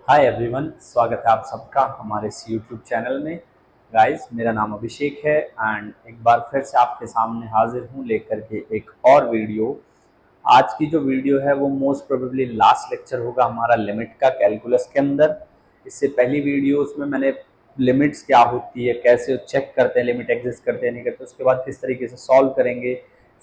Hi everyone, स्वागत है आप सबका हमारे इस यूट्यूब चैनल में। गाइस, मेरा नाम अभिषेक है एंड एक बार फिर से आपके सामने हाजिर हूँ लेकर के एक और वीडियो। आज की जो वीडियो है वो मोस्ट प्रोबेबली लास्ट लेक्चर होगा हमारा लिमिट का कैलकुलस के अंदर। इससे पहली वीडियोस में मैंने लिमिट्स क्या होती है, कैसे चेक करते हैं लिमिट एग्जिस्ट करते हैं नहीं करते, उसके बाद किस तरीके से सॉल्व करेंगे,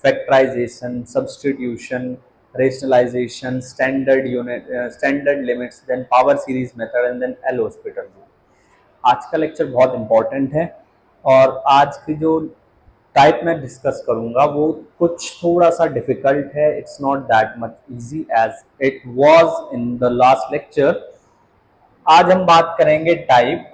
factorisation, substitution, rationalization, standard unit, standard limits, then power series method and then L-Hospital rule। आज का लेक्चर बहुत इंपॉर्टेंट है और आज की जो टाइप मैं डिस्कस करूंगा वो कुछ थोड़ा सा डिफिकल्ट है। It's not that much easy as it was in the last lecture. आज हम बात करेंगे टाइप।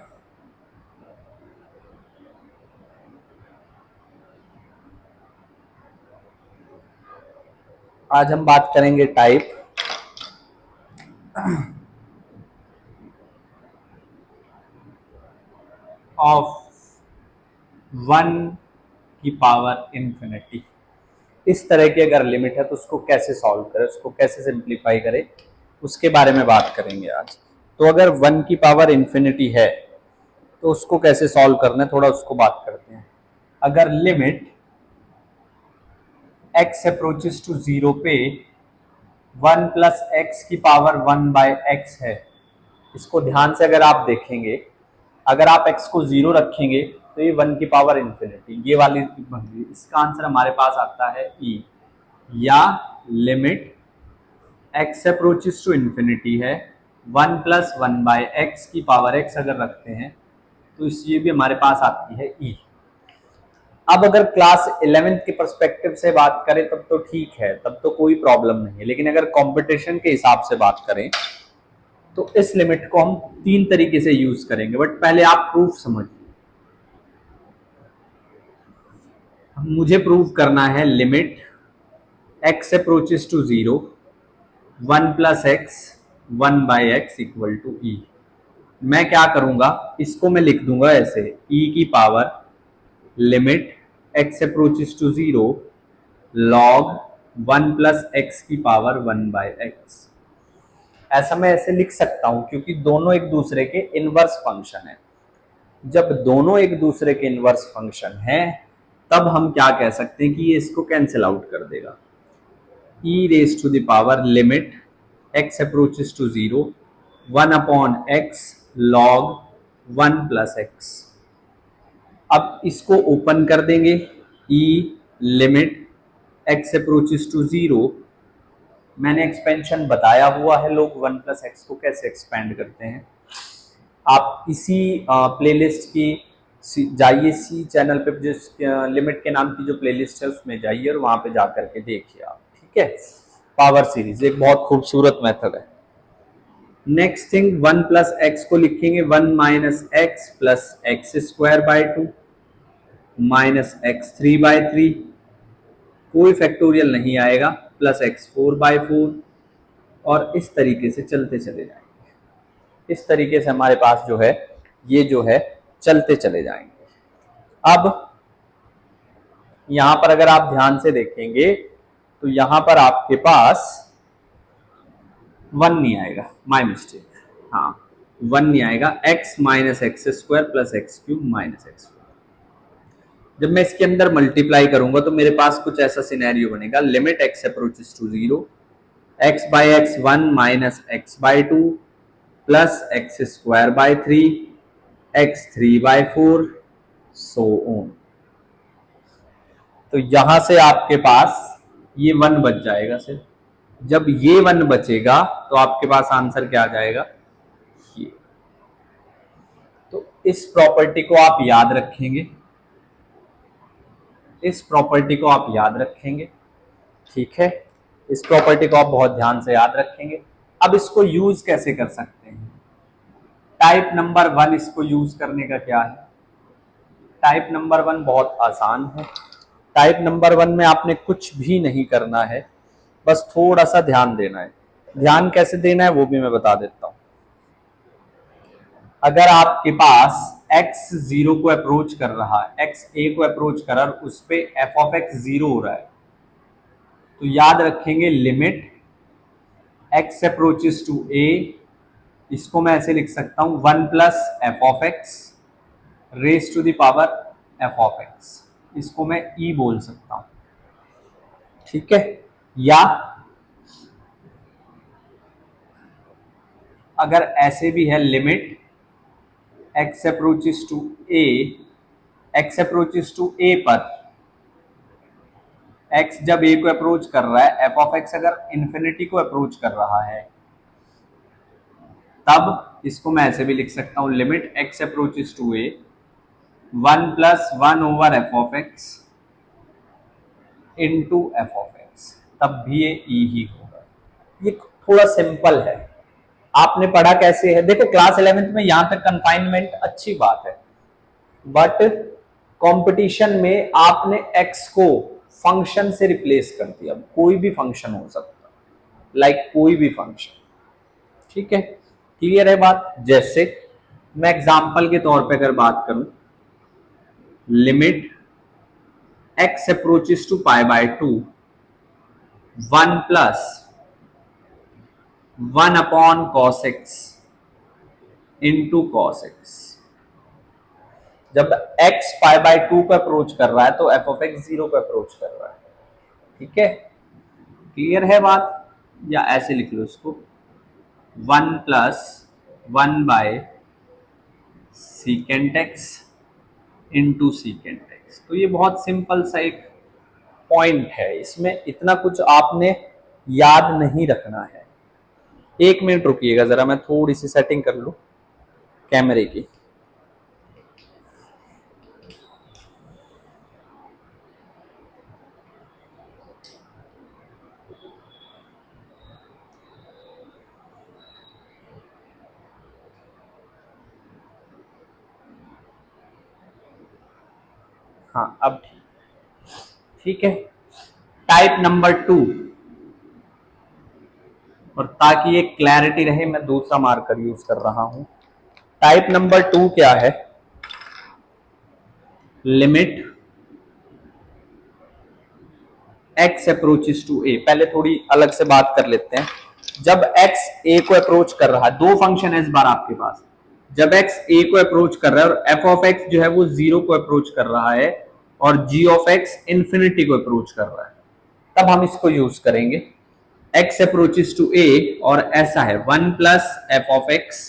आज हम बात करेंगे टाइप ऑफ 1 की पावर इंफिनिटी। इस तरह की अगर लिमिट है तो उसको कैसे सॉल्व करें, उसको कैसे सिंप्लीफाई करें, उसके बारे में बात करेंगे आज। तो अगर 1 की पावर इंफिनिटी है तो उसको कैसे सॉल्व करना है, थोड़ा उसको बात करते हैं। अगर लिमिट x अप्रोचेस टू 0 पे 1 प्लस एक्स की पावर 1 बाय एक्स है, इसको ध्यान से अगर आप देखेंगे, अगर आप x को 0 रखेंगे तो ये 1 की पावर इंफिनिटी ये वाली बन गई। इसका आंसर हमारे पास आता है e। या limit x approaches to infinity है 1 प्लस 1 बाय एक्स की पावर x अगर रखते हैं तो ये भी हमारे पास आती है e। अब अगर क्लास 11th के पर्सपेक्टिव से बात करें तब तो ठीक है, तब तो कोई प्रॉब्लम नहीं है। लेकिन अगर कंपटीशन के हिसाब से बात करें तो इस लिमिट को हम 3 तरीके से यूज करेंगे, बट पहले आप प्रूफ समझिए। मुझे प्रूव करना है limit x approaches to 0 1 plus x 1 by x equal to e। मैं क्या करूंगा, इसको मैं लिख दूंगा ऐसे, e की power limit x approaches to 0 log 1 plus x की पावर 1 बाय एक्स। ऐसा मैं ऐसे लिख सकता हूं क्योंकि दोनों एक दूसरे के इनवर्स फंक्शन है। जब दोनों एक दूसरे के इनवर्स फंक्शन है तब हम क्या कह सकते हैं कि ये इसको कैंसिल आउट कर देगा। e raise to the power limit x approaches to 0 1 upon x log 1 plus x. अब इसको ओपन कर देंगे, e limit x approaches to 0। मैंने एक्सपेंशन बताया हुआ है, लोग 1 प्लस एक्स को कैसे एक्सपेंड करते हैं। आप इसी प्लेलिस्ट की जाइए, सी चैनल पे जिस लिमिट के नाम की जो प्लेलिस्ट है उसमें जाइए और वहां पे जाकर के देखिए आप, ठीक है। पावर सीरीज एक बहुत खूबसूरत मेथड है। नेक्स्ट थिंग, 1 प्लस एक्स को लिखेंगे 1 minus x plus x square by 2 minus x 3 by 3, कोई फैक्टोरियल नहीं आएगा, प्लस एक्स 4 बाय 4 और इस तरीके से चलते चले जाएंगे। इस तरीके से हमारे पास जो है ये जो है चलते चले जाएंगे। अब यहां पर अगर आप ध्यान से देखेंगे तो यहां पर आपके पास 1 नहीं आएगा, माय मिस्टेक, हाँ 1 नहीं आएगा। x minus x square plus x cube minus x. जब मैं इसके अंदर मल्टीप्लाई करूंगा तो मेरे पास कुछ ऐसा सिनेरियो बनेगा, limit x approaches to 0 x by x 1 minus x by 2 plus x square by 3 x 3 by 4 so on. तो यहां से आपके पास ये 1 बच जाएगा सिर्फ। जब ये 1 बचेगा तो आपके पास आंसर क्या आ जाएगा, ये। तो इस प्रॉपर्टी को आप याद रखेंगे, इस प्रॉपर्टी को आप याद रखेंगे, ठीक है। इस प्रॉपर्टी को आप बहुत ध्यान से याद रखेंगे। अब इसको यूज कैसे कर सकते हैं, टाइप नंबर 1 इसको यूज करने का क्या है। टाइप नंबर 1 बहुत आसान है। टाइप नंबर 1 में आपने कुछ भी नहीं करना है, बस थोड़ा सा ध्यान देना है। ध्यान कैसे देना है वो भी मैं बता देता हूं। अगर आपके पास x 0 को अप्रोच कर रहा है, x a को अप्रोच कर रहा है, उस पे f ऑफ x 0 हो रहा है, तो याद रखेंगे limit x approaches to a इसको मैं ऐसे लिख सकता हूं 1 plus F of x raise to the power f of x, इसको मैं ई बोल सकता हूं, ठीक है। या अगर ऐसे भी है limit x approaches to a, x approaches to a पर एक्स जब ए को अप्रोच कर रहा है, एफ ऑफ एक्स अगर इन्फिनिटी को अप्रोच कर रहा है, तब इसको मैं ऐसे भी लिख सकता हूं limit x approaches to a 1 plus 1 over f of x into f of x, तब भी ये ई ही होगा। ये थोड़ा सिंपल है, आपने पढ़ा कैसे है, देखो क्लास 11th में यहां तक कन्फाइनमेंट अच्छी बात है, बट कंपटीशन में आपने एक्स को फंक्शन से रिप्लेस कर दिया, कोई भी फंक्शन हो सकता, लाइक कोई भी फंक्शन, ठीक है। क्लियर है बात। जैसे मैं एग्जांपल के तौर पे अगर बात करूं, limit x approaches to pi by 2 1 plus 1 upon cos x into cos x, जब x पाई बाय 2 को अप्रोच कर रहा है तो एफ ऑफ एक्स 0 को अप्रोच कर रहा है, ठीक है। क्लियर है बात। या ऐसे लिख लो इसको 1 plus 1 by secant x into secant x. तो ये बहुत सिंपल सा एक पॉइंट है, इसमें इतना कुछ आपने याद नहीं रखना है। एक मिनट रुकिएगा जरा, मैं थोड़ी सी सेटिंग कर लूं कैमरे की। हाँ अब ठीक है। टाइप नंबर 2, और ताकि ये क्लैरिटी रहे मैं दूसरा मार्कर यूज कर रहा हूं। टाइप नंबर 2 क्या है, लिमिट एक्स अप्रोचेस टू ए। पहले थोड़ी अलग से बात कर लेते हैं। जब एक्स ए को अप्रोच कर रहा है, दो फंक्शन है इस बार आपके पास, जब एक्स ए को अप्रोच कर रहा है और एफ ऑफ एक्स जो है वो 0 को अप्रोच कर रहा है और जी ऑफ एक्स इन्फिनिटी को अप्रोच कर रहा है, तब हम इसको यूज करेंगे। x अप्रोचेस टू a और ऐसा है 1 plus F of x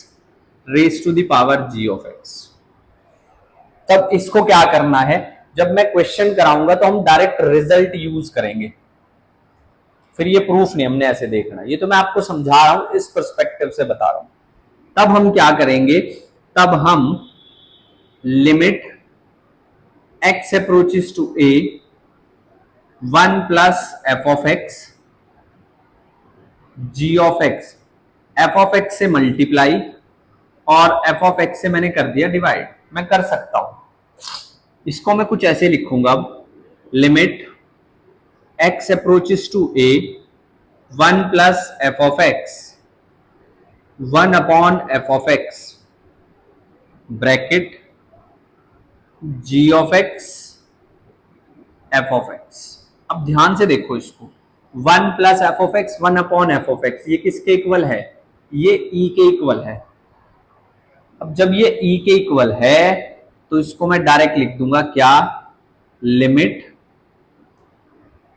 raise to the power g of x। तब इसको क्या करना है, जब मैं क्वेश्चन कराऊंगा तो हम डायरेक्ट रिजल्ट यूज करेंगे, फिर ये प्रूफ नहीं हमने ऐसे देखना। ये तो मैं आपको समझा रहा हूं, इस पर्सपेक्टिव से बता रहा हूं। तब हम क्या करेंगे, तब हम limit x approaches to a 1 plus F of x g of x, f of x से मल्टीप्लाई और एफ ऑफ एक्स से मैंने कर दिया डिवाइड, मैं कर सकता हूं। इसको मैं कुछ ऐसे लिखूंगा, limit x approaches to a 1 plus F of x 1 upon f of x bracket g of x f of x. अब ध्यान से देखो इसको, 1 plus F of x 1 upon f of x, ये किसके इक्वल है, ये ई के इक्वल है। अब जब ये ई के इक्वल है तो इसको मैं डायरेक्ट लिख दूंगा क्या, limit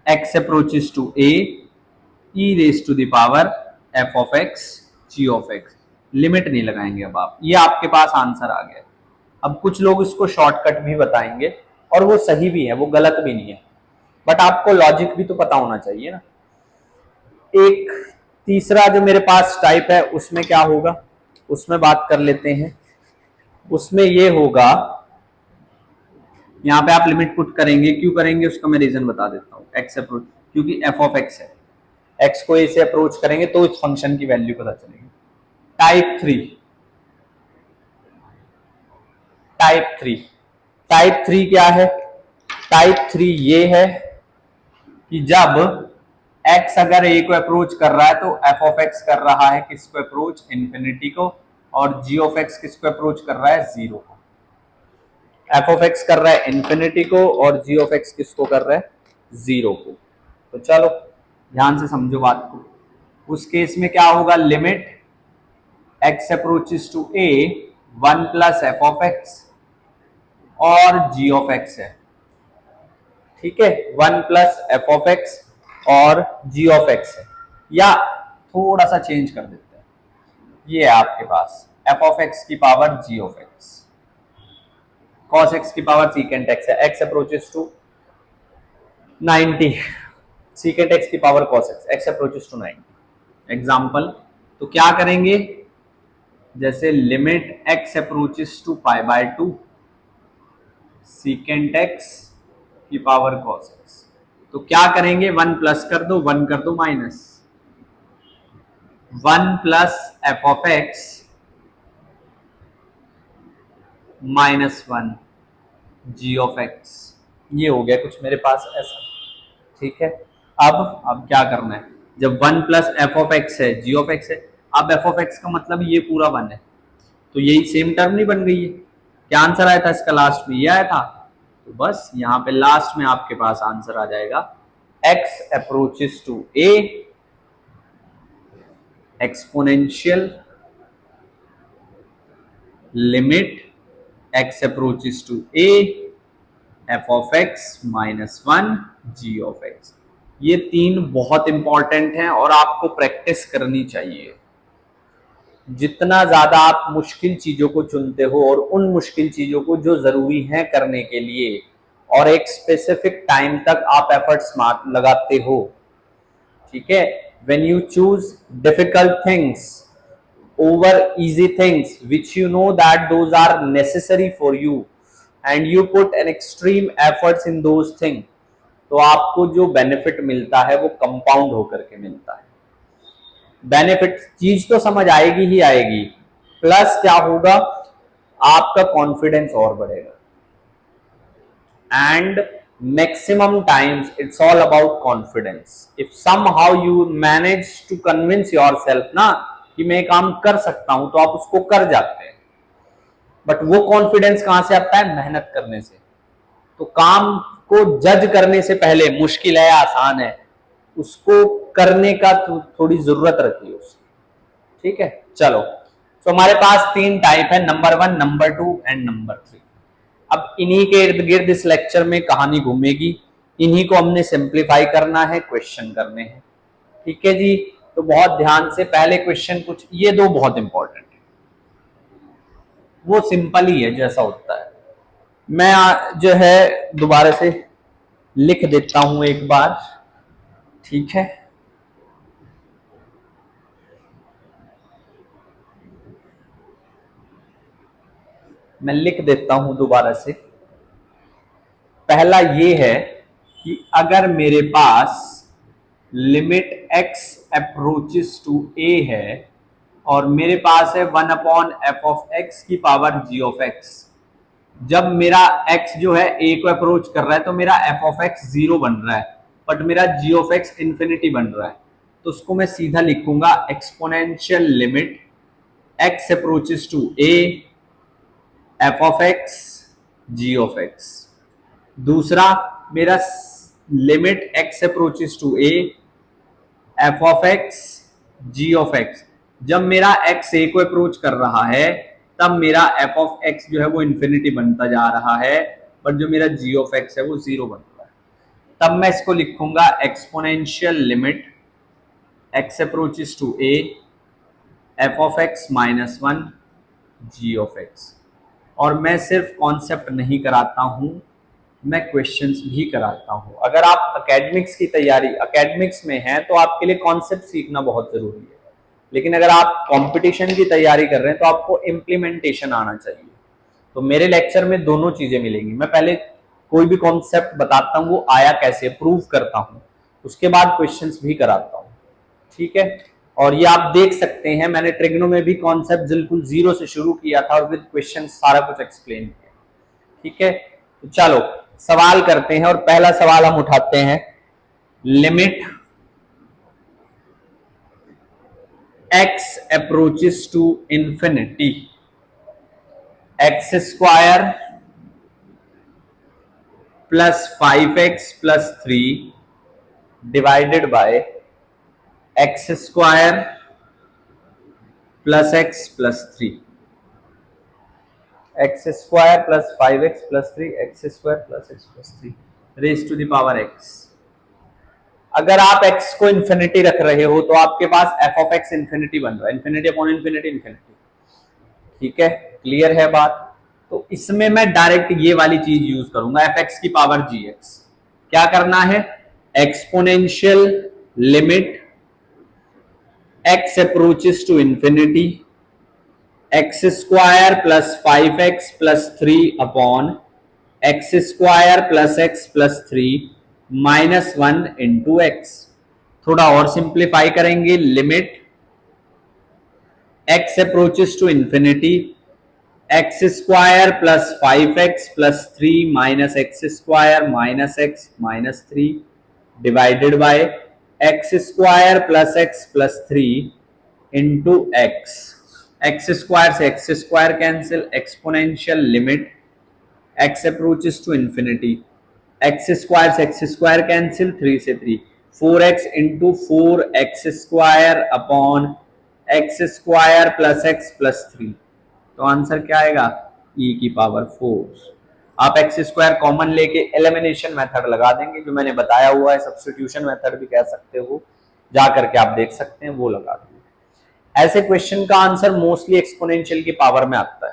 x approaches to a e raise to the power f of x g of x. Limit नहीं लगाएंगे अब आप, ये आपके पास आंसर आ गया। अब कुछ लोग इसको शॉर्टकट भी बताएंगे और वो सही भी है, वो गलत भी नहीं है, बट आपको लॉजिक भी तो पता होना चाहिए ना। एक तीसरा जो मेरे पास टाइप है उसमें क्या होगा, उसमें बात कर लेते हैं। उसमें ये होगा, यहां पे आप लिमिट पुट करेंगे, क्यों करेंगे उसका मैं रीजन बता देता हूं। एक्स अप्रोच, क्योंकि एफ ऑफ एक्स है, एक्स को ए से अप्रोच करेंगे तो इस फंक्शन की वैल्यू पता चलेगी। टाइप 3, टाइप 3, टाइप 3 क्या है, टाइप 3 ये है कि जब x अगर a को अप्रोच कर रहा है तो f ऑफ x कर रहा है किसको अप्रोच, इन्फिनिटी को, और g ऑफ x किसको अप्रोच कर रहा है, 0 को। f ऑफ x कर रहा है इन्फिनिटी को और g ऑफ x किसको कर रहा है, 0 को। तो चलो ध्यान से समझो बात को। उस केस में क्या होगा, limit x approaches to a 1 plus F of x और g ऑफ एक्स है, ठीक है, 1 प्लस एफ ऑफ एक्स और g ऑफ एक्स है। या थोड़ा सा चेंज कर देते हैं, ये है आपके पास एफ ऑफ एक्स की power g of x, cos x की पावर सीकेंट x है, x approaches to 90, secant x की power cos x, x approaches to 90। Example, तो क्या करेंगे, जैसे limit x approaches to pi by 2 secant x की power cos x, तो क्या करेंगे, 1 प्लस कर दो, 1 कर दो minus, 1 plus F of x minus 1 g of x, ये हो गया कुछ मेरे पास ऐसा, ठीक है। अब क्या करना है, जब 1 प्लस एफ ऑफ एक्स है, जी ऑफ एक्स है, अब एफ ऑफ एक्स का मतलब ये पूरा 1 है, तो यही सेम टर्म नहीं बन गई है। क्या आंसर आया था इसका, लास्ट में ये आया था, तो बस यहां पे लास्ट में आपके पास आंसर आ जाएगा x approaches to a exponential limit x approaches to a f of x minus 1 g of x। ये तीन बहुत इंपॉर्टेंट हैं और आपको प्रैक्टिस करनी चाहिए। जितना ज्यादा आप मुश्किल चीजों को चुनते हो और उन मुश्किल चीजों को जो जरूरी है करने के लिए और एक स्पेसिफिक टाइम तक आप एफर्ट्स लगाते हो, ठीक है, when you choose difficult things over easy things which you know that those are necessary for you and you put an extreme efforts in those things, तो आपको जो बेनिफिट मिलता है वो कंपाउंड होकर के मिलता है। बेनिफिट चीज तो समझ आएगी ही आएगी, प्लस क्या होगा, आपका कॉन्फिडेंस और बढ़ेगा। And maximum times it's all about confidence. If somehow you manage to convince yourself ना कि मैं काम कर सकता हूं, तो आप उसको कर जाते हैं। बट वो कॉन्फिडेंस कहां से आता है, मेहनत करने से। तो काम को जज करने से पहले मुश्किल है आसान है, उसको करने का थोड़ी जरूरत रखिए उसकी, ठीक है। चलो, तो हमारे पास तीन टाइप है, नंबर 1, नंबर 2 एंड नंबर 3। अब इन्हीं के इर्द गिर्द इस लेक्चर में कहानी घूमेगी, इन्हीं को हमने सिंप्लीफाई करना है, क्वेश्चन करने हैं, ठीक है जी। तो बहुत ध्यान से पहले क्वेश्चन कुछ, ये दो बहुत इंपॉर्टेंट है, वो सिंपल ही है जैसा होता है। मैं जो है दोबारा से लिख देता हूं एक बार, ठीक है। मैं लिख देता हूं दोबारा से। पहला ये है कि अगर मेरे पास limit x approaches to a है और मेरे पास है 1 अपॉन एफ ऑफ एक्स की पावर g ऑफ x, जब मेरा x जो है a को अप्रोच कर रहा है तो मेरा f ऑफ x 0 बन रहा है, बट मेरा g ऑफ x इंफिनिटी बन रहा है, तो उसको मैं सीधा लिखूंगा exponential limit x approaches to a f of x g of x। दूसरा मेरा limit x approaches to a f of x g of x, जब मेरा x a को अप्रोच कर रहा है तब मेरा f ऑफ x जो है वो इंफिनिटी बनता जा रहा है, बट जो मेरा g ऑफ x है वो 0 बन रहा है। तब मैं इसको लिखूंगा exponential limit x approaches to a f of x minus 1 g of x। और मैं सिर्फ कॉन्सेप्ट नहीं कराता हूं, मैं क्वेश्चंस भी कराता हूं। अगर आप एकेडमिक्स की तैयारी, एकेडमिक्स में हैं तो आपके लिए कॉन्सेप्ट सीखना बहुत जरूरी है, लेकिन अगर आप कंपटीशन की तैयारी कर रहे हैं तो आपको इम्प्लीमेंटेशन आना चाहिए। तो मेरे लेक्चर में दोनों चीजें मिलेंगी। मैं पहले कोई भी कॉन्सेप्ट बताता हूं वो आया कैसे, प्रूव करता हूं, उसके बाद क्वेश्चंस भी कराता हूं, ठीक है। और ये आप देख सकते हैं, मैंने ट्रिग्नो में भी कॉन्सेप्ट बिल्कुल 0 से शुरू किया था और विद क्वेश्चन सारा कुछ एक्सप्लेन किया, ठीक है। तो चलो सवाल करते हैं, और पहला सवाल हम उठाते हैं, limit x approaches to infinity x square plus 5x plus 3 divided by x square plus x plus three, x square plus 5x plus three, x square plus x plus three raise to the power x. अगर आप x को infinity रख रहे हो तो आपके पास f of x infinity बन रहा है, इन्फिनिटी अपॉन इन्फिनिटी इन्फिनिटी। ठीक है, क्लियर है बात। तो इसमें मैं डायरेक्ट ये वाली चीज यूज करूंगा, एफ एक्स की पावर जी एक्स। क्या करना है, exponential limit x approaches to infinity x square plus 5x plus three upon x square plus x plus three minus one into x. थोड़ा और सिंप्लीफाई करेंगे, limit x approaches to infinity x square plus 5x plus three minus x square minus x minus three divided by x square plus x plus three into x. X square से x square cancel, exponential limit x approaches to infinity, x square से x square cancel, three से three, 4x into four x square upon x square plus x plus three. तो answer क्या आएगा, e की power 4। आप एक्स स्क्वायर common लेके एलिमिनेशन मेथड लगा देंगे, जो मैंने बताया हुआ है, सब्स्टिट्यूशन मेथड भी कह सकते हो, जा करके आप देख सकते हैं, वो लगा देंगे। ऐसे क्वेश्चन का आंसर मोस्टली एक्सपोनेंशियल की पावर में आता है।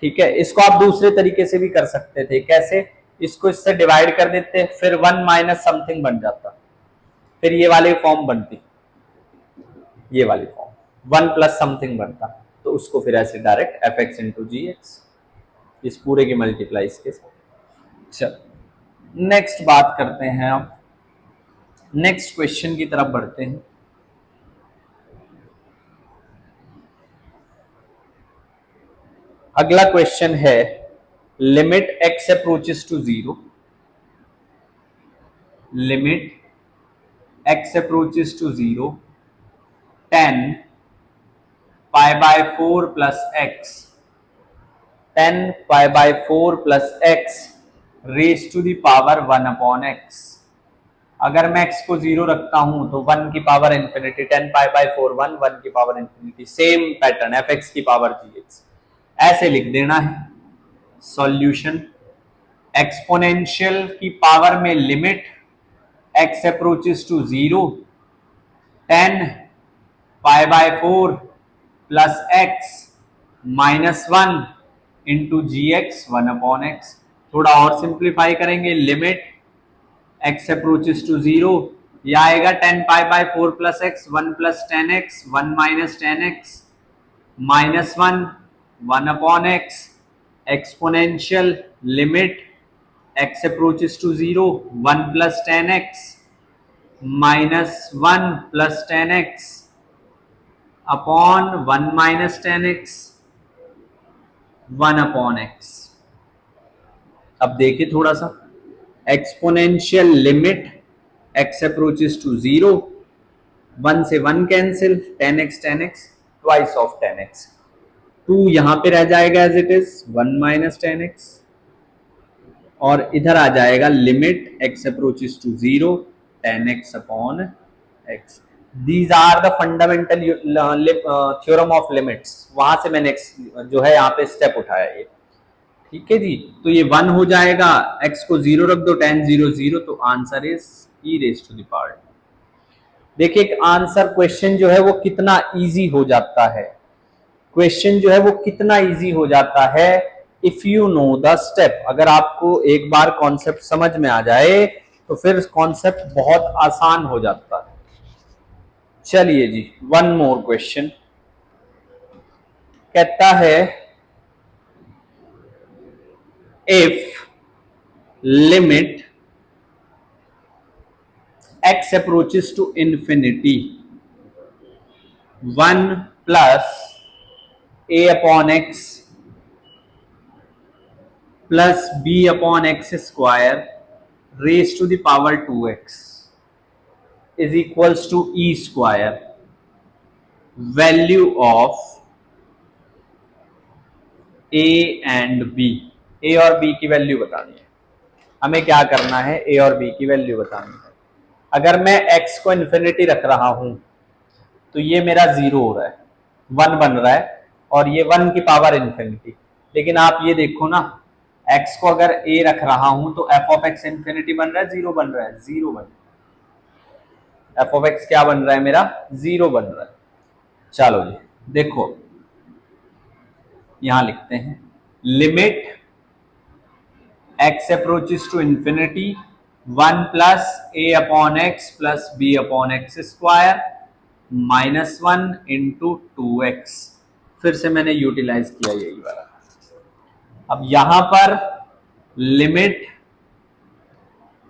ठीक है, इसको आप दूसरे तरीके से भी कर सकते थे, कैसे, इसको इससे डिवाइड कर देते, फिर वन माइनस समथिंग बन जाता, फिर ये वाली फॉर्म बनती, ये वाली फॉर्म वन प्लस समथिंग बनता, तो उसको फिर ऐसे direct F x into g x, इस पूरे की मल्टीप्लाई इसके साथ। चलो नेक्स्ट बात करते हैं, अब नेक्स्ट क्वेश्चन की तरफ बढ़ते हैं। अगला क्वेश्चन है, limit x approaches to zero, limit x approaches to zero 10 pi by 4 plus x, 10 pi by 4 plus x raise to the power 1 upon x. अगर मैं x को जीरो रखता हूं तो 1 की पावर इंफिनिटी, 10 पाई बाय 4 1, 1 की power infinity, same pattern f x की power g x, ऐसे लिख देना है। सॉल्यूशन, एक्सपोनेंशियल की पावर में limit x approaches to zero 10 pi by 4 plus x minus one into g x 1 upon x. थोड़ा और सिंप्लीफाई करेंगे, limit x approaches to zero, यह आएगा 10 pi by 4 plus x, 1 plus 10x, 1 minus 10x minus one, 1 upon x, exponential limit x approaches to zero 1 plus 10x minus 1 plus 10x upon 1 minus 10x 1 upon x। अब देखिए थोड़ा सा, exponential limit x approaches to zero, 1 से 1 cancel, 10x 10x twice of 10x, 2 यहां पे रह जाएगा as it is, 1 minus 10x, और इधर आ जाएगा limit x approaches to zero 10x upon x। These are the fundamental theorem of limits, वहां से मैंने जो है यहाँ पे स्टेप उठाया ये। ठीक है जी, तो ये 1 हो जाएगा, x को जीरो रख दो, 10 0 0, तो answer is e raise to the power. देखिए आंसर क्वेश्चन जो है वो कितना इजी हो जाता है, क्वेश्चन जो है वो कितना इजी हो जाता है if you know the step. अगर आपको एक बार कॉन्सेप्ट समझ में आ जाए तो फिर कॉन्सेप्ट बहुत आसान हो जाता है। चलिए जी, वन मोर क्वेश्चन कहता है, if limit x approaches to infinity 1 plus a upon x plus b upon x square raise to the power 2x is equals to e square, value of a and b, a और b की value बतानी है हमें। क्या करना है, a और b की वैल्यू बतानी है। अगर मैं x को इन्फिनिटी रख रहा हूं तो ये मेरा जीरो हो रहा है, 1 बन रहा है और ये 1 की पावर इन्फिनिटी। लेकिन आप ये देखो ना, x को अगर a रख रहा हूं तो f ऑफ x इन्फिनिटी बन रहा है, 0 बन रहा है, 0 बन रहा है। f ऑफ x क्या बन रहा है मेरा? 0 बन रहा है। चलो जी देखो, यहां लिखते हैं limit x approaches to infinity 1 plus a upon x plus b upon x square -1 into 2x। फिर से मैंने यूटिलाइज किया यही वाला। अब यहां पर limit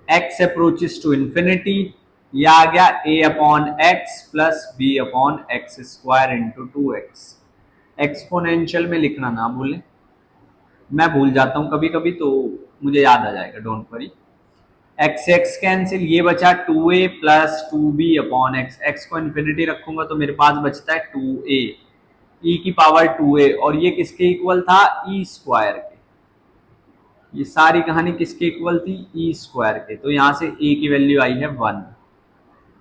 x approaches to infinity, यह आ गया a upon x plus b upon x square into 2x। Exponential में लिखना ना भूलें, मैं भूल जाता हूं कभी कभी, तो मुझे याद आ जाएगा, don't worry. X x cancel, ये बचा 2a plus 2b upon x. X को इन्फिनिटी रखूंगा तो मेरे पास बचता है 2a e की पावर 2a, और ये किसके इक्वल था? e स्क्वायर के। ये सारी कहानी किसके इक्वल थी? e स्क्वायर के। तो यहां से a की वैल्यू आई है 1,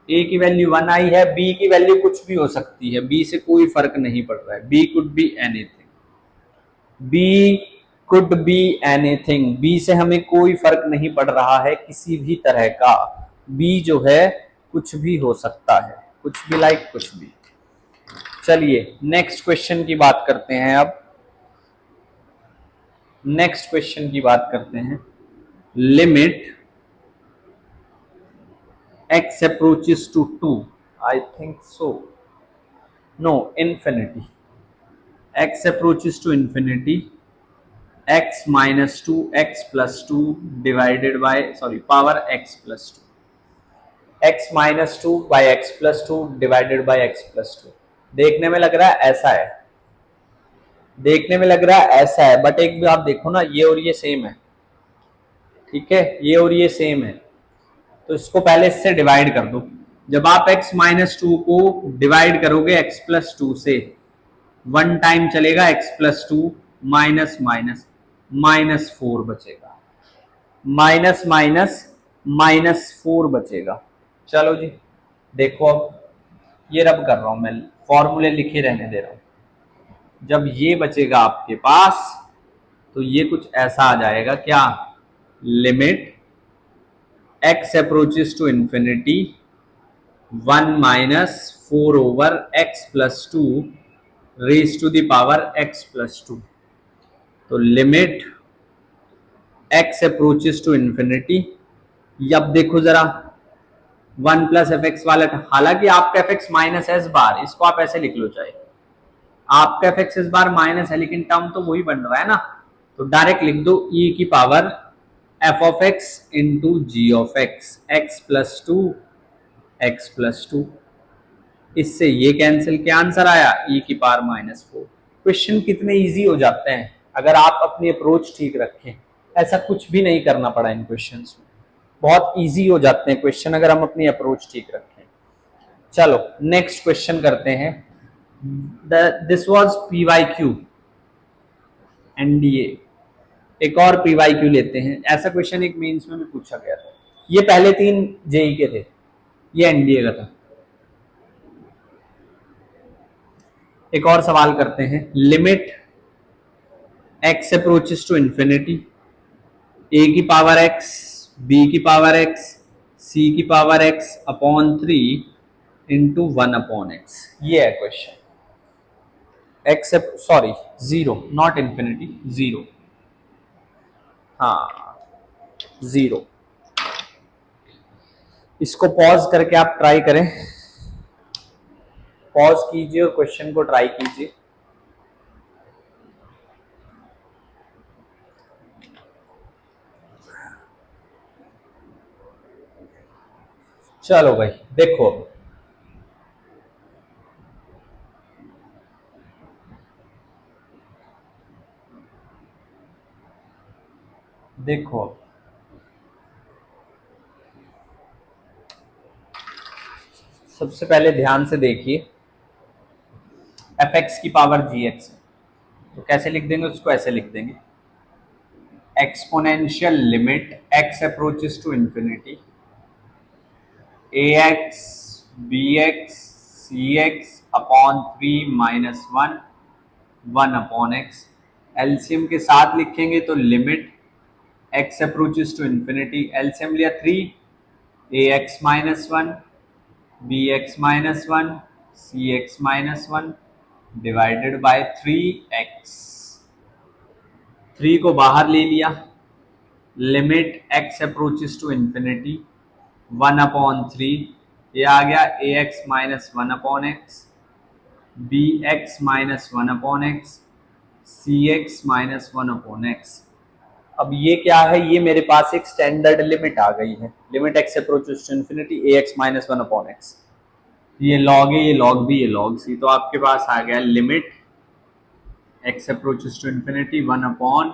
a की वैल्यू 1 आई है। b की वैल्यू कुछ भी हो सकती है, b से कोई फर्क नहीं पड़ रहा है, b could be anything, b could be anything. b से हमें कोई फर्क नहीं पड़ रहा है किसी भी तरह का, b जो है कुछ भी हो सकता है, कुछ भी लाइक कुछ भी। चलिए नेक्स्ट क्वेश्चन की बात करते हैं। अब नेक्स्ट क्वेश्चन की बात करते हैं। Limit x approaches to 2, I think so, no, infinity, x approaches to infinity, x minus 2 x plus 2 divided by, sorry, power x plus 2, x minus 2 by x plus 2 divided by x plus 2। देखने में लग रहा है ऐसा है, देखने में लग रहा है ऐसा है, बट एक भी आप देखो ना, ये और ये सेम है, ठीक है, ये और ये सेम है, तो इसको पहले इससे डिवाइड कर दो। जब आप x माइनस 2 को डिवाइड करोगे x प्लस 2 से, 1 टाइम चलेगा x प्लस 2, माइनस माइनस -4 बचेगा, माइनस माइनस -4 बचेगा। चलो जी देखो, अब ये रब कर रहा हूं मैं, फॉर्मूले लिखे रहने दे रहा हूं। जब ये बचेगा आपके पास तो ये कुछ ऐसा आ जाएगा, क्या? Limit x approaches to infinity 1 minus 4 over x plus 2 raised to the power x plus 2। तो limit x approaches to infinity, अब देखो जरा 1 प्लस एफ एक्स वाला, हालांकि आपका F x minus S bar, इसको आप ऐसे लिख लो, चाहे आपका F x S bar minus है लेकिन टर्म तो वही बन रहा है ना, तो डायरेक्ट लिख दो e की power f of x into g of x, x plus 2 x plus 2। इससे ये कैंसिल, क्या आंसर आया? e की पावर -4। क्वेश्चन कितने इजी हो जाते हैं अगर आप अपनी अप्रोच ठीक रखें। ऐसा कुछ भी नहीं करना पड़ा इन क्वेश्चंस में, बहुत इजी हो जाते हैं क्वेश्चन अगर हम अपनी अप्रोच ठीक रखें। चलो नेक्स्ट क्वेश्चन करते हैं। This was PYQ NDA। एक और PYQ लेते हैं। ऐसा क्वेश्चन एक मेंस में भी पूछा गया था, ये पहले 3 जेई के थे, ये NDA का था। एक और सवाल करते हैं। Limit x approaches to infinity, a की पावर x, b की पावर x, c की power x upon 3 into 1 upon x। ये है question. x, sorry 0, not infinity, 0, हाँ 0। इसको पॉज करके आप ट्राई करें, पॉज कीजिए और क्वेश्चन को ट्राई कीजिए। चलो भाई देखो, देखो सबसे पहले ध्यान से देखिए, एफ एक्स की पावर जी एक्स है, तो कैसे लिख देंगे उसको? ऐसे लिख देंगे, exponential limit x approaches to infinity ax bx cx upon 3 minus 1, 1 upon x. LCM के साथ लिखेंगे तो limit x approaches to infinity, LCM लिया 3, ax minus 1, bx minus 1, cx minus 1 divided by 3x। 3 को बाहर ले लिया, limit x approaches to infinity 1 upon 3, ये आ गया ax minus 1 upon x, bx minus 1 upon x, cx minus 1 upon x. अब ये क्या है, ये मेरे पास एक स्टैंडर्ड लिमिट आ गई है, limit x approaches to infinity ax minus 1 upon x. ये लॉग है, ये लॉग भी, ये लॉग सी, तो आपके पास आ गया limit x approaches to infinity 1 upon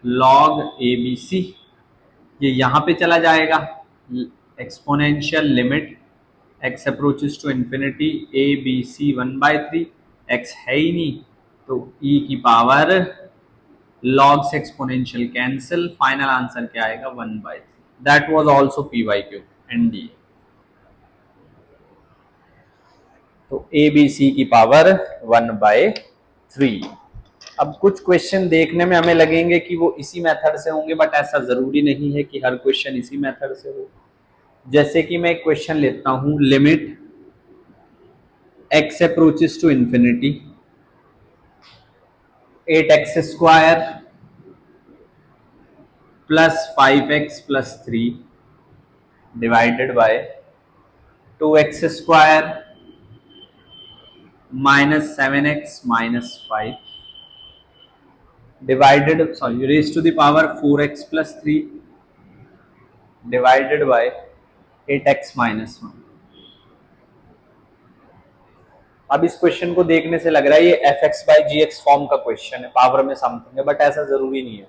log A B C. ये यहाँ पे चला जाएगा, exponential limit x approaches to infinity A B C 1/3, x है ही नहीं तो e की पावर लॉग से एक्सपोनेंशियल कैंसिल, फाइनल आंसर क्या आएगा 1/3। That was also P Y Q and D. तो ए बी सी की पावर 1/3। अब कुछ क्वेश्चन देखने में हमें लगेंगे कि वो इसी मेथड से होंगे, बट ऐसा जरूरी नहीं है कि हर क्वेश्चन इसी मेथड से हो। जैसे कि मैं एक क्वेश्चन लेता हूं, limit x approaches to infinity 8x square plus 5x plus 3 divided by 2x square minus 7x minus 5 divided, sorry, raise to the power 4x plus 3 divided by 8x minus 1। अब इस क्वेश्चन को देखने से लग रहा है ये f(x/gx) फॉर्म का क्वेश्चन है, पावर में समथिंग है, बट ऐसा जरूरी नहीं है।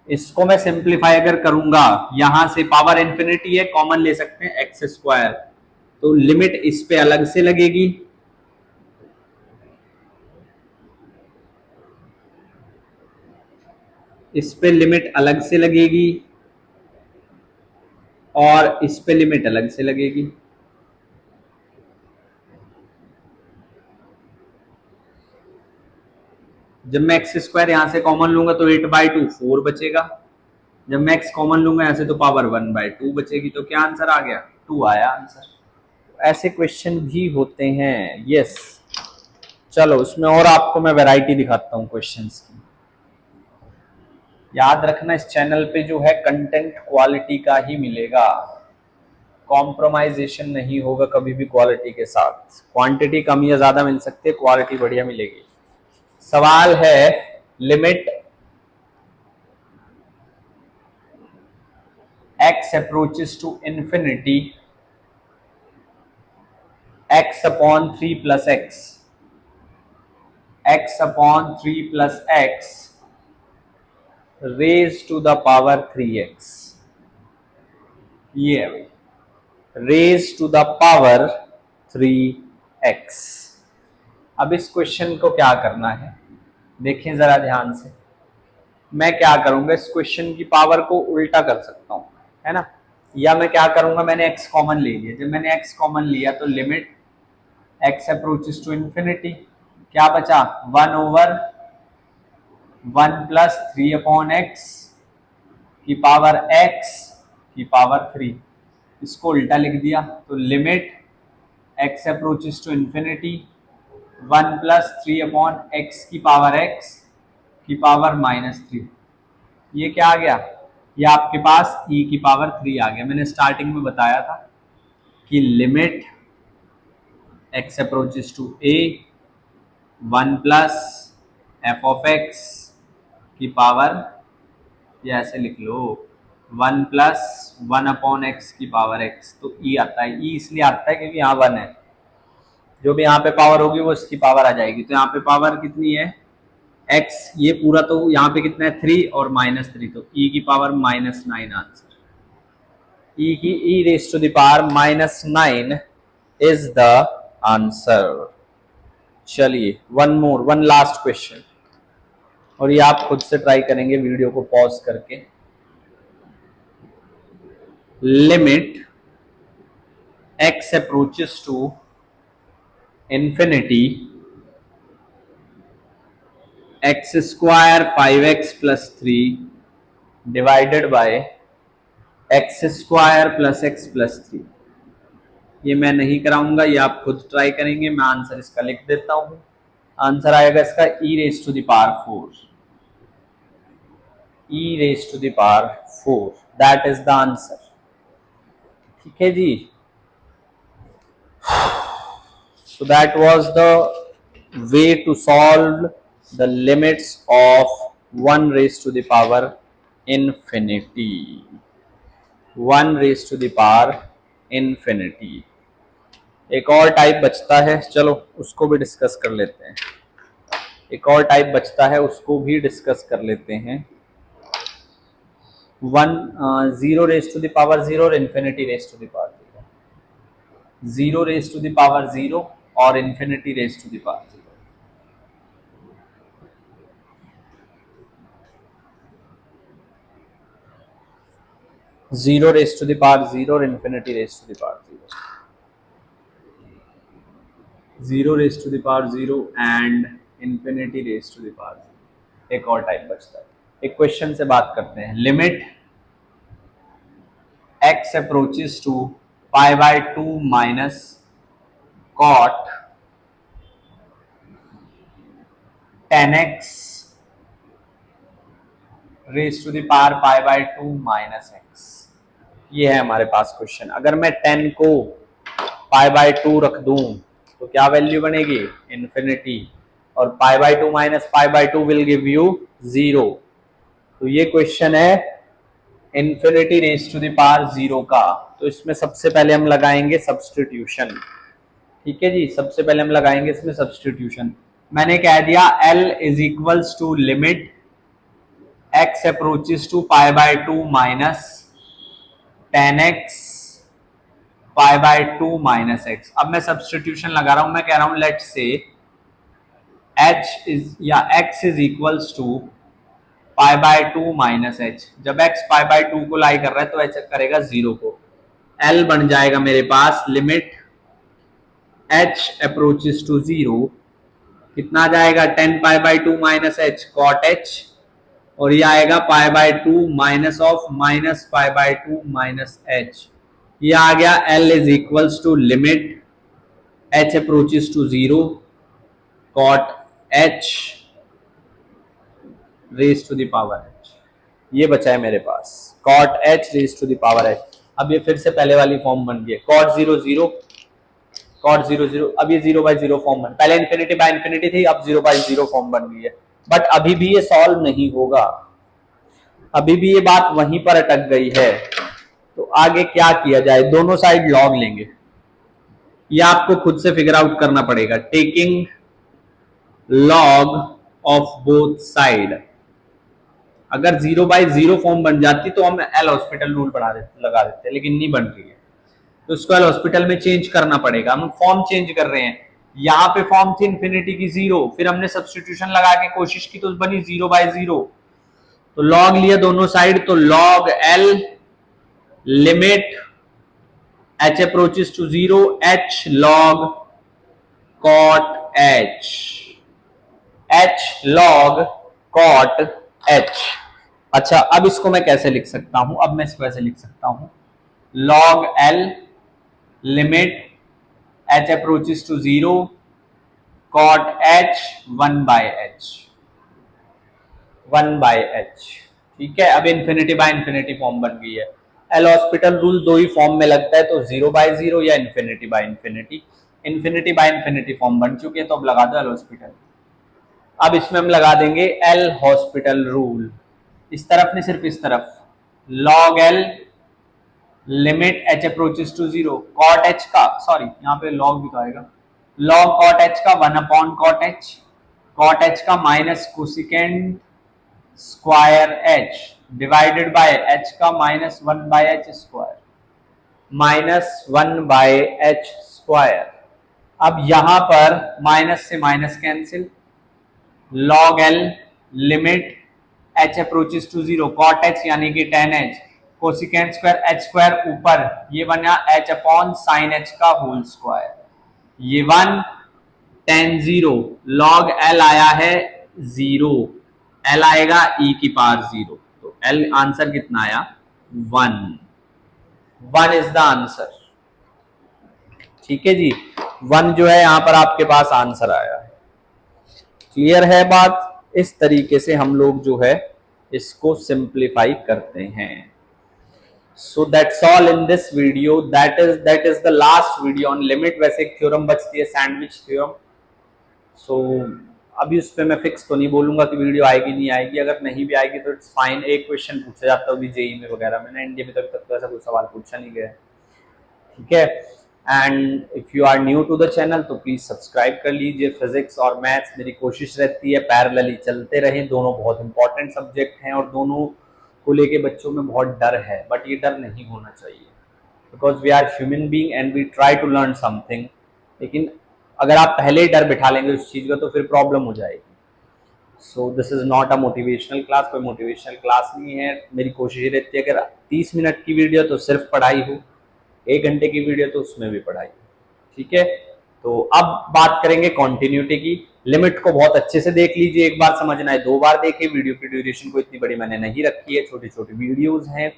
इसको मैं सिंप्लीफाई अगर करूंगा, यहां से पावर इन्फिनिटी है, कॉमन ले सकते हैं एक्स स्क्वायर, तो लिमिट इस पे अलग से लगेगी, इस पे लिमिट अलग से लगेगी और इस पे लिमिट अलग से लगेगी। जब मैं एक्स स्क्वायर यहां से कॉमन लूंगा तो 8/2 4 बचेगा, जब मैं एक्स कॉमन लूंगा यहां से तो पावर 1/2 बचेगी। तो क्या आंसर आ गया, 2 आया आंसर। ऐसे क्वेश्चन भी होते हैं, यस। चलो उसमें और आपको मैं वैरायटी दिखाता हूँ क्वेश्चंस की। याद रखना, इस चैनल पे जो है कंटेंट क्वालिटी का ही मिलेगा, कॉम्प्रोमाइजेशन नहीं होगा कभी भी क्वालिटी के साथ। क्वांटिटी कम या ज्यादा मिल सकती है, क्वालिटी बढ़िया मिलेगी। सवाल है, limit x approaches to infinity x upon 3 plus X, x upon 3 plus x raise to the power 3x। ये है भाई, raise to the power 3x। अब इस क्वेश्चन को क्या करना है, देखें जरा ध्यान से। मैं क्या करूंगा, इस क्वेश्चन की पावर को उल्टा कर सकता हूं, है ना, या मैं क्या करूंगा, मैंने x कॉमन ले लिया, जब मैंने x कॉमन लिया तो limit x approaches to infinity, क्या बचा 1/1 प्लस 3 अपॉन एक्स की पावर x की पावर 3। इसको उल्टा लिख दिया तो limit x approaches to infinity 1 plus 3 upon X की पावर x की पावर -3। ये क्या आ गया, ये आपके पास e की पावर 3 आ गया। मैंने स्टार्टिंग में बताया था कि limit x approaches to a 1 plus F of x की पावर, ये ऐसे लिख लो 1 प्लस 1 अपॉन एक्स की पावर x, तो e आता है। e इसलिए आता है क्योंकि यहाँ 1 है, जो भी यहाँ पे पावर होगी वो इसकी पावर आ जाएगी। तो यहाँ पे पावर कितनी है x, ये पूरा तो यहाँ पे कितना है 3 और -3, तो e की पावर -9 आंसर। e की e raise to the power -9 is the answer. चलिए वन लास्ट क्वेश्चन, और ये आप खुद से ट्राई करेंगे वीडियो को पॉज करके। Limit x approaches to infinity X square 5x+3 divided by x square plus x plus 3। ये मैं नहीं कराऊंगा, ये आप खुद ट्राई करेंगे। मैं आंसर इसका लिख देता हूं। आंसर आएगा इसका e⁻⁴ e⁻⁴ that is the answer. ठीक है जी। So that was the way to solve the limits of 1 raised to the power infinity. 1 raised to the power infinity। एक और टाइप बचता है, चलो उसको भी डिस्कस कर लेते हैं। एक और टाइप बचता है, उसको भी डिस्कस कर लेते हैं। 0 raised to the power 0 और infinity raised to the power 0। 0 raised to the power 0 और infinity raised to the power 0। 0 raised to the power 0 और infinity raised to the power 0। 0 raised to the power 0 and infinity raised to the power 0। एक और type बचता है। एक question से बात करते हैं। Limit x approaches to π/2 minus cot 10x raised to the power π/2 minus x। ये है हमारे पास क्वेश्चन। अगर मैं 10 को π/2 रख दूं तो क्या वैल्यू बनेगी? इन्फिनिटी। और π/2 माइनस π/2 विल गिव यू 0। तो ये क्वेश्चन है infinity raise to the power 0 का। तो इसमें सबसे पहले हम लगाएंगे सब्स्टिट्यूशन। ठीक है जी, सबसे पहले हम लगाएंगे इसमें सब्स्टिट्यूशन। मैंने कह दिया L is equals to limit x approaches to π/2 minus 10x π/2 minus x। अब मैं सब्स्टिट्यूशन लगा रहा हूं। मैं कह रहा हूं लेट से h इज या x is equals to π/2 minus h। जब x π/2 को लाई कर रहा है तो h करेगा 0 को। L बन जाएगा मेरे पास लिमिट h अप्रोचेस टू 0। कितना जाएगा? 10 π/2 माइनस h cot h, और ये आएगा π/2 minus of minus π/2 minus h। ये आ गया L is equals to limit h approaches to 0 cot h raise to the power h। ये बचा है मेरे पास cot h raise to the power h। अब ये फिर से पहले वाली फॉर्म बन गई है cot 0 0 cot 0 0। अब ये 0/0 फॉर्म बन, पहले इन्फिनिटी बाय इन्फिनिटी थी, अब 0/0 फॉर्म बन गई है। बट अभी भी ये सॉल्व नहीं होगा, अभी भी ये बात वहीं पर अटक गई है। तो आगे क्या किया जाए? दोनों साइड लॉग लेंगे, ये आपको खुद से फिगर आउट करना पड़ेगा। Taking log of both side. अगर 0/0 फॉर्म बन जाती तो हम एल हॉस्पिटल रूल लगा देते, लेकिन नहीं बन रही है तो इसको एल हॉस्पिटल में चेंज करना पड़ेगा। हम फॉर्म चेंज कर रहे हैं। यहाँ पे फॉर्म थी इन्फिनिटी की 0, फिर हमने सब्स्टिट्यूशन लगा के कोशिश की तो बनी 0/0। तो लॉग लिया दोनों साइड, तो log L limit h approaches to 0 h log cot h, h log cot h। अच्छा, अब इसको मैं कैसे लिख सकता हूं? अब मैं इसको ऐसे लिख सकता हूं log L limit h approaches to 0 cot h 1/h 1/h। ठीक है, अब इन्फिनिटी बाय इन्फिनिटी फॉर्म बन गई है। एल हॉस्पिटल रूल दो ही फॉर्म में लगता है, तो 0/0 या infinity by infinity. Infinity by infinity form बन चुकी है तो अब लगा दो एल हॉस्पिटल। अब इसमें हम लगा देंगे एल हॉस्पिटल रूल, इस तरफ नहीं सिर्फ इस तरफ। log L limit h approaches to 0 cot h का, सॉरी यहाँ पे log भी आएगा, log cot h का 1/cot h, cot h का minus cosecant square h divided by h का minus 1/h square minus 1/h square. अब यहां पर माइनस से minus cancel, log L limit h approaches to 0 cot h यानी कि 10h cosecant square h square ऊपर, ये बना h अपॉन साइन h का होल स्क्वायर। ये 1 tan 0 log l आया है 0, l आएगा e की पावर 0, तो l आंसर कितना आया 1, 1 इज द आंसर। ठीक है जी, 1 जो है यहां पर आपके पास आंसर आया है। क्लियर है बात? इस तरीके से हम लोग जो है इसको सिंप्लीफाई करते हैं। So that's all in this video, that is the last video on limit. वैसे एक थ्योरम बचती है, सैंडविच थ्योरम। सो अभी उस पर मैं फिक्स तो नहीं बोलूंगा कि वीडियो आएगी नहीं आएगी, अगर नहीं भी आएगी तो इट्स फाइन। एक क्वेश्चन पूछा जाता है जेईई में वगैरह में ना, इंडिया में तक तो ऐसा कोई सवाल पूछा नहीं गया है। ठीक है, and if you are new to the channel तो प्लीज सब्सक्राइब कर लीजिए। फिजिक्स और मैथ्स मेरी कोशिश रहती है पैरेलली चलते रहें, दोनों बहुत इंपॉर्टेंट सब्जेक्ट हैं और दोनों को लेके बच्चों में बहुत डर है, बट ये डर नहीं होना चाहिए, because we are human being and we try to learn something. लेकिन अगर आप पहले ही डर बिठा लेंगे उस चीज का तो फिर प्रॉब्लम हो जाएगी। So this is not a motivational class, कोई मोटिवेशनल क्लास नहीं है। मेरी कोशिश रहती है अगर 30 मिनट की वीडियो तो सिर्फ पढ़ाई हो, 1 घंटे की वीडियो तो उसमें भी पढ़ाई। ठीक है, तो अब बात करेंगे कॉन्टिन्यूटी की। लिमिट को बहुत अच्छे से देख लीजिए, एक बार समझना है 2 बार देखिए। वीडियो की ड्यूरेशन को इतनी बड़ी मैंने नहीं रखी है, छोटी छोटी वीडियोज हैं,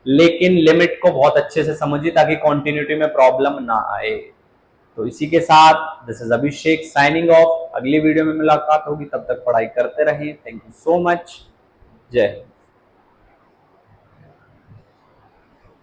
लेकिन लिमिट को बहुत अच्छे से समझिए ताकि कॉन्टिन्यूटी में प्रॉब्लम ना आए। तो इसी के साथ this is Abhishek signing off. अगली वीडियो में मुलाकात होगी, तब तक पढ़ाई करते रहें। Thank you so much. जय हिंद।